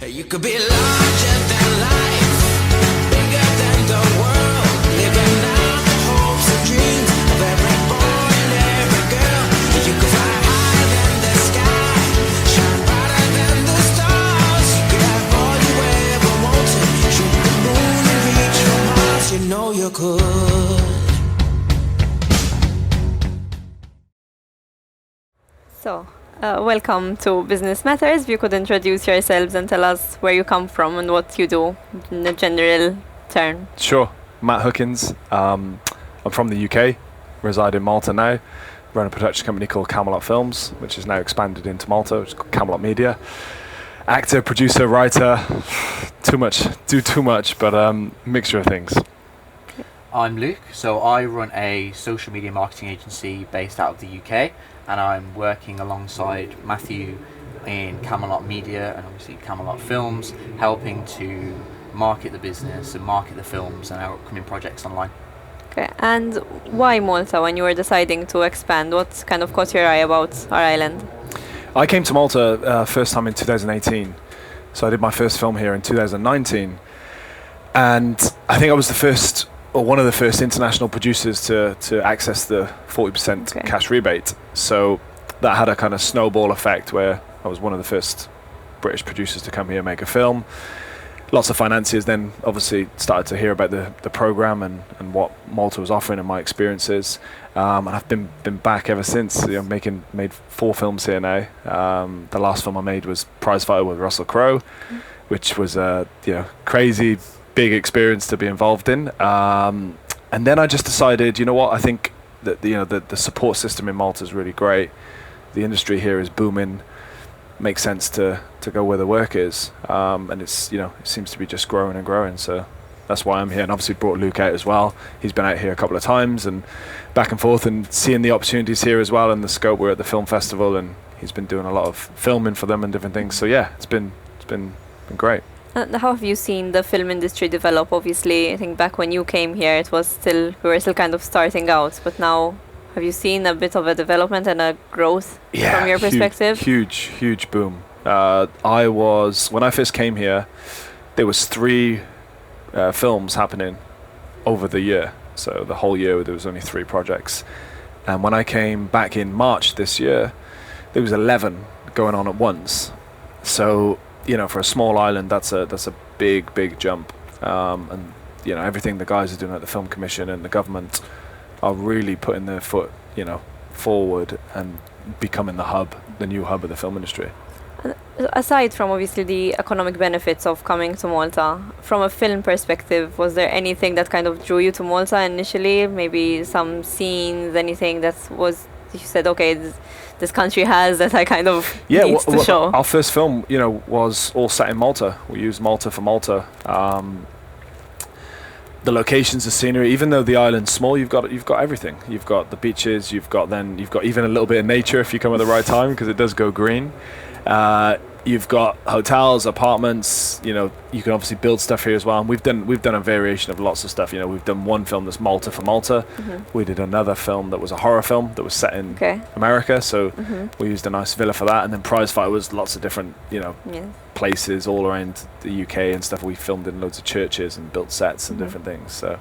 You could be larger than life, bigger than the world, living out the hopes and dreams of every boy and every girl. You could fly higher than the sky, shine brighter than the stars. You could have all you ever wanted, shoot the moon and reach for Mars. You know you could. So, welcome to Business Matters. If you could introduce yourselves and tell us where you come from and what you do in a general term. Sure. Matt Hookings. I'm from the UK, reside in Malta now, run a production company called Camelot Films, which is now expanded into Malta, which is called Camelot Media. Actor, producer, writer, too much, but mixture of things. I'm Luke, so I run a social media marketing agency based out of the UK, and I'm working alongside Matthew in Camelot Media and obviously Camelot Films, helping to market the business and market the films and our upcoming projects online. Okay, and why Malta when you were deciding to expand? What kind of caught your eye about our island? I came to Malta first time in 2018, so I did my first film here in 2019, and I think I was the first, or one of the first international producers to access the 40% cash rebate. So that had a kind of snowball effect where I was one of the first British producers to come here and make a film. Lots of financiers then obviously started to hear about the program and what Malta was offering and my experiences. And I've been back ever since. You know, made 4 films here now. The last film I made was Prizefighter with Russell Crowe, which was a crazy big experience to be involved in. And then I just decided, you know what, I think that the support system in Malta is really great. The industry here is booming. Makes sense to go where the work is, and it's it seems to be just growing and growing. So that's why I'm here, and obviously brought Luke out as well. He's been out here a couple of times and back and forth, and seeing the opportunities here as well and the scope. We're at the film festival, and he's been doing a lot of filming for them and different things. So yeah, it's been great. And how have you seen the film industry develop? Obviously, I think back when you came here, we were still kind of starting out, but now have you seen a bit of a development and a growth from your perspective? Huge boom. When I first came here, there was 3 films happening over the year. So the whole year there was only 3 projects. And when I came back in March this year, there was 11 going on at once. So for a small island, that's a big jump. And everything the guys are doing at the Film Commission and the government are really putting their foot, forward and becoming the new hub of the film industry. Aside from obviously the economic benefits of coming to Malta, from a film perspective, was there anything that kind of drew you to Malta initially? Maybe some scenes, anything that you said, okay, this country has that I kind of need to show? Our first film, was all set in Malta. We used Malta for Malta. The locations, the scenery, even though the island's small, you've got everything. You've got the beaches, you've got even a little bit of nature if you come at the right time, because it does go green. You've got hotels, apartments. You can obviously build stuff here as well. And we've done a variation of lots of stuff. We've done one film that's Malta for Malta. Mm-hmm. We did another film that was a horror film that was set in America. So we used a nice villa for that. And then Prizefighter was lots of different places all around the UK and stuff. We filmed in loads of churches and built sets and different things. So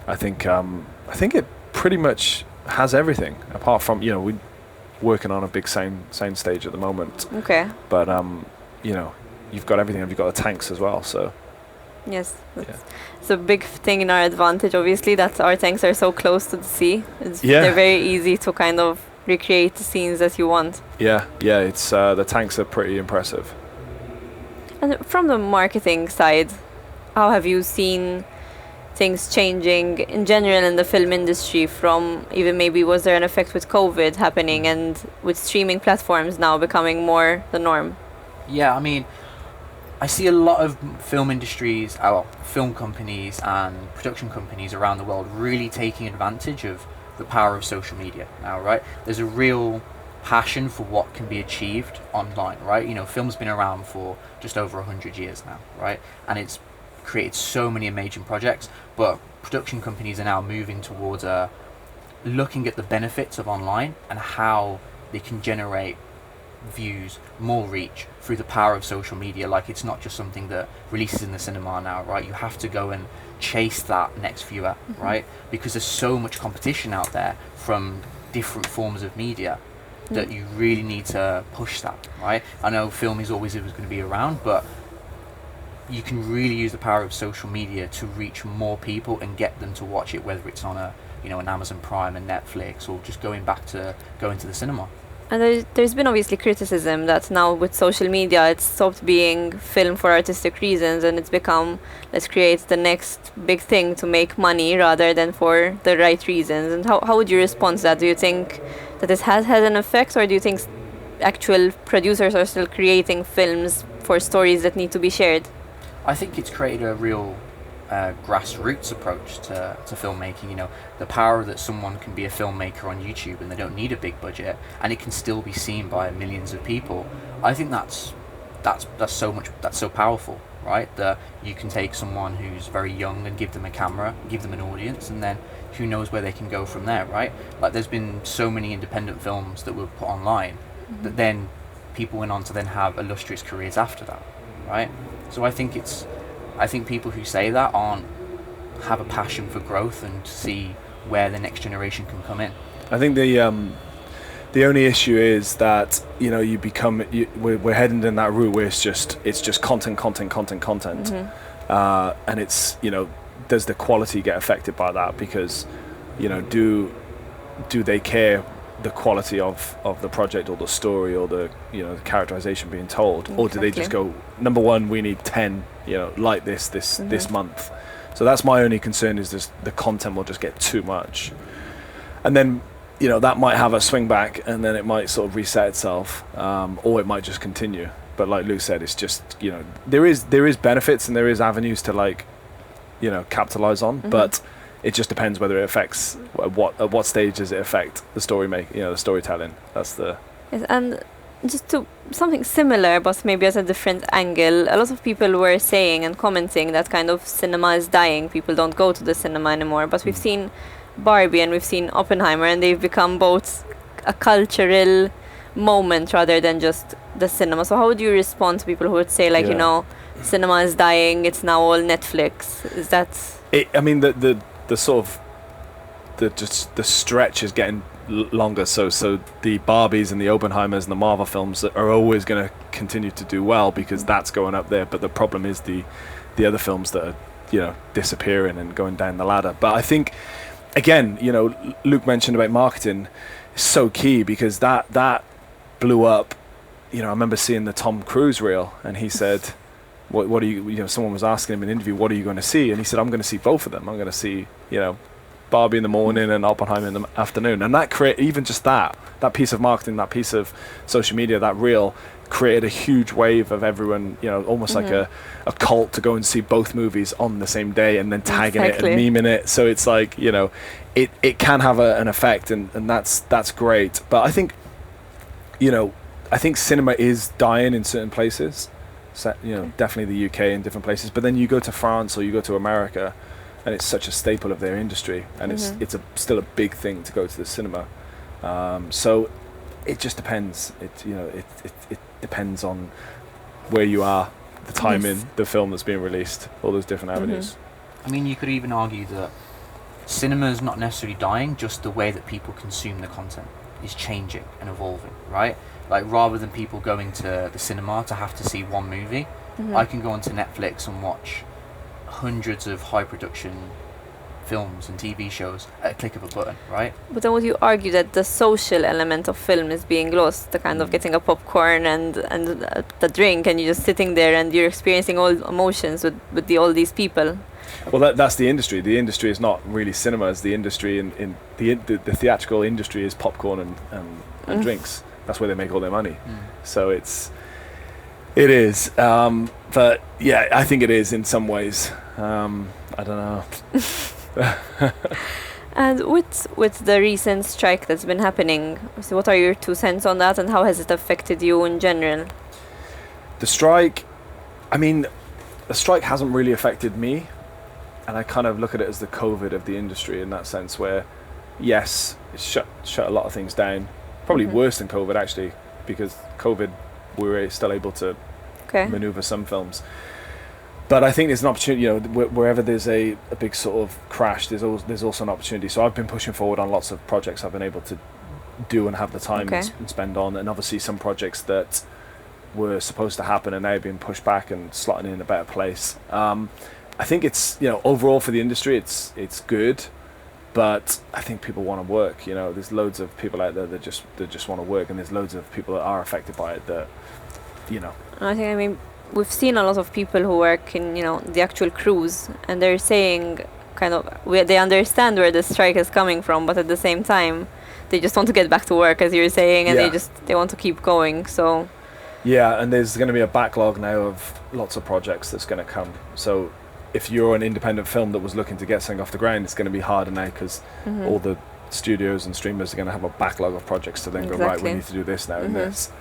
I think it pretty much has everything apart from we working on a big sound stage at the moment. Okay. But you've got everything. You've got the tanks as well. So yes, it's a big thing in our advantage. Obviously, that our tanks are so close to the sea. They're very easy to kind of recreate the scenes that you want. Yeah. It's the tanks are pretty impressive. And from the marketing side, how have you seen things changing in general in the film industry? From even maybe was there an effect with COVID happening and with streaming platforms now becoming more the norm? Yeah, I mean, I see a lot of film industries, film companies and production companies around the world really taking advantage of the power of social media now, right? There's a real passion for what can be achieved online, right? Film's been around for just over 100 years now, right? And it's created so many amazing projects, but production companies are now moving towards looking at the benefits of online and how they can generate views, more reach through the power of social media. Like, it's not just something that releases in the cinema now, right? You have to go and chase that next viewer, right? Because there's so much competition out there from different forms of media that you really need to push that, right? I know film is always going to be around, but you can really use the power of social media to reach more people and get them to watch it, whether it's on an Amazon Prime and Netflix, or just going to the cinema. And there's been obviously criticism that now with social media it's stopped being film for artistic reasons and it's become, let's create the next big thing to make money rather than for the right reasons. And how would you respond to that? Do you think that this has had an effect, or do you think actual producers are still creating films for stories that need to be shared? I think it's created a real grassroots approach to filmmaking. You know, the power that someone can be a filmmaker on YouTube and they don't need a big budget and it can still be seen by millions of people. I think that's so powerful, right? That you can take someone who's very young and give them a camera, give them an audience, and then who knows where they can go from there, right? Like, there's been so many independent films that were put online that then people went on to then have illustrious careers after that, right? So I think people who say that have a passion for growth and to see where the next generation can come in. I think the only issue is that, you know, we're heading in that route where it's just content, and it's, you know, does the quality get affected by that? Because, you know, do they care the quality of the project or the story or the, you know, the characterization being told, or do they just go, number one, we need 10, you know, like this month? So that's my only concern, is this, the content will just get too much, and then, you know, that might have a swing back and then it might sort of reset itself, or it might just continue. But like Luke said, it's just, you know, there is benefits and there is avenues to, like, you know, capitalize on, but it just depends whether it affects at what stage does it affect the the storytelling. That's the. Yes, and just to something similar, but maybe at a different angle, a lot of people were saying and commenting that kind of cinema is dying. People don't go to the cinema anymore. But we've seen Barbie and we've seen Oppenheimer, and they've become both a cultural moment rather than just the cinema. So how would you respond to people who would say, like, you know, cinema is dying, it's now all Netflix? Is that... I mean, the sort of the stretch is getting longer, so the Barbies and the Oppenheimers and the Marvel films are always going to continue to do well because that's going up there, but the problem is the other films that are, you know, disappearing and going down the ladder. But I think, again, you know, Luke mentioned about marketing is so key, because that blew up. You know, I remember seeing the Tom Cruise reel, and he said, what are you know, someone was asking him in an interview, what are you going to see? And he said, I'm going to see both of them. I'm going to see, you know, Barbie in the morning and Oppenheimer in the afternoon. And that even just that piece of marketing, that piece of social media, that reel created a huge wave of everyone, you know, almost like a cult to go and see both movies on the same day and then tagging it and memeing it. So it's like, you know, it can have an effect, and that's great. But I think, you know, I think cinema is dying in certain places. So, you know, definitely the UK and different places. But then you go to France or you go to America, and it's such a staple of their industry, and it's still a big thing to go to the cinema. So it just depends. It depends on where you are, the timing, the film that's being released, all those different avenues. I mean, you could even argue that cinema is not necessarily dying, just the way that people consume the content is changing and evolving, right? Like, rather than people going to the cinema to have to see one movie, I can go onto Netflix and watch hundreds of high production films and TV shows at a click of a button, right? But then would you argue that the social element of film is being lost, the kind of getting a popcorn and the drink, and you're just sitting there and you're experiencing all emotions with all these people? Well, that's the industry. The industry is not really cinema. It's the industry in the theatrical industry is popcorn and drinks. That's where they make all their money. So it is. But yeah, I think it is in some ways. I don't know. And with the recent strike that's been happening, so what are your 2 cents on that, and how has it affected you in general? The strike, I mean, the strike hasn't really affected me, and I kind of look at it as the COVID of the industry in that sense, where yes, it shut a lot of things down, probably worse than COVID actually, because COVID, we were still able to Okay. maneuver some films. But I think there's an opportunity, you know, wherever there's a big sort of crash, there's also an opportunity. So I've been pushing forward on lots of projects I've been able to do and have the time Okay. and spend on, and obviously some projects that were supposed to happen and now have been pushed back and slotting in a better place. I think it's, you know, overall for the industry, it's good, but I think people want to work. You know, there's loads of people out there that just want to work, and there's loads of people that are affected by it that, you know. I think, I mean, we've seen a lot of people who work in, you know, the actual crews, and they're saying kind of they understand where the strike is coming from, but at the same time, they just want to get back to work, as you're saying, and Yeah. they want to keep going. So Yeah, and there's going to be a backlog now of lots of projects that's going to come. So if you're an independent film that was looking to get something off the ground, it's going to be harder now because all the studios and streamers are going to have a backlog of projects to then go, right, we Exactly. need to do this now and this.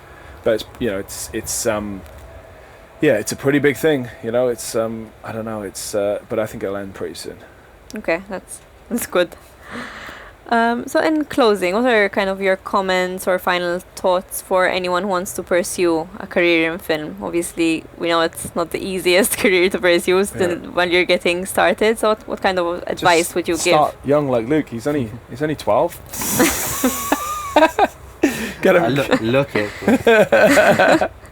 But it's, you know, yeah, it's a pretty big thing. You know, it's I don't know, it's but I think it'll end pretty soon. okay, that's good. So in closing, what are kind of your comments or final thoughts for anyone who wants to pursue a career in film? Obviously, we know it's not the easiest career to pursue when you're getting started. So what kind of advice Just would you start young like Luke. He's only 12. Get him. Look it.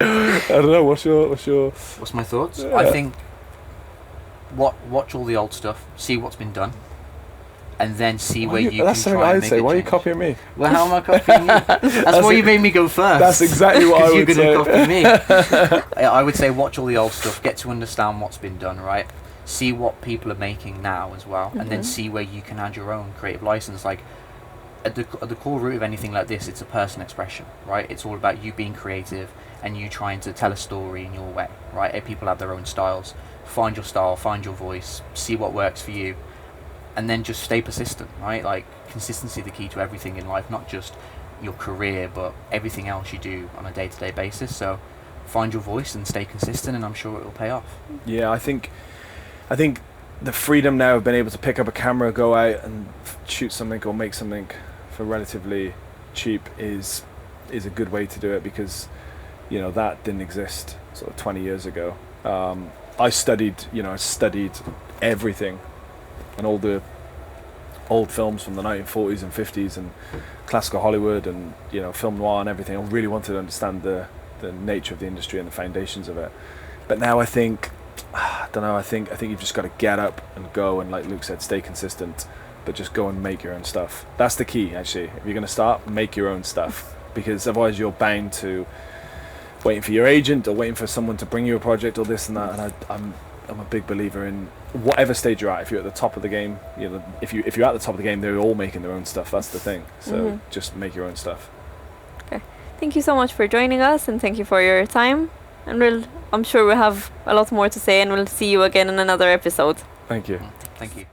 I don't know. What's your? What's my thoughts? Yeah. I think watch all the old stuff, see what's been done, and then see where you That's can something try and I'd make say. a Why are you change. copying me? Well, how am I copying you? That's why you made me go first. That's exactly what I You're would going to say. copy me. I would say watch all the old stuff, get to understand what's been done, right? See what people are making now as well, and then see where you can add your own creative license. Like at the core root of anything like this, it's a personal expression, right? It's all about you being creative and you trying to tell a story in your way, right? People have their own styles. Find your style, find your voice, see what works for you, and then just stay persistent, right? Like consistency is the key to everything in life, not just your career, but everything else you do on a day-to-day basis. So find your voice and stay consistent, and I'm sure it will pay off. Yeah, I think the freedom now of being able to pick up a camera, go out and shoot something or make something for relatively cheap is a good way to do it, because you know that didn't exist sort of 20 years ago. I studied everything and all the old films from the 1940s and 50s and classical Hollywood and, you know, film noir and everything. I really wanted to understand the nature of the industry and the foundations of it. But now I think, I don't know, I think you've just got to get up and go, and like Luke said, stay consistent, but just go and make your own stuff. That's the key, actually. If you're going to start, make your own stuff, because otherwise you're bound to waiting for your agent or waiting for someone to bring you a project or this and that. And I'm a big believer in whatever stage you're at. If you're at the top of the game, you know, if you're at the top of the game, they're all making their own stuff. That's the thing. So just make your own stuff. Okay. Thank you so much for joining us, and thank you for your time. And I'm sure we'll have a lot more to say, and we'll see you again in another episode. Thank you. Thank you.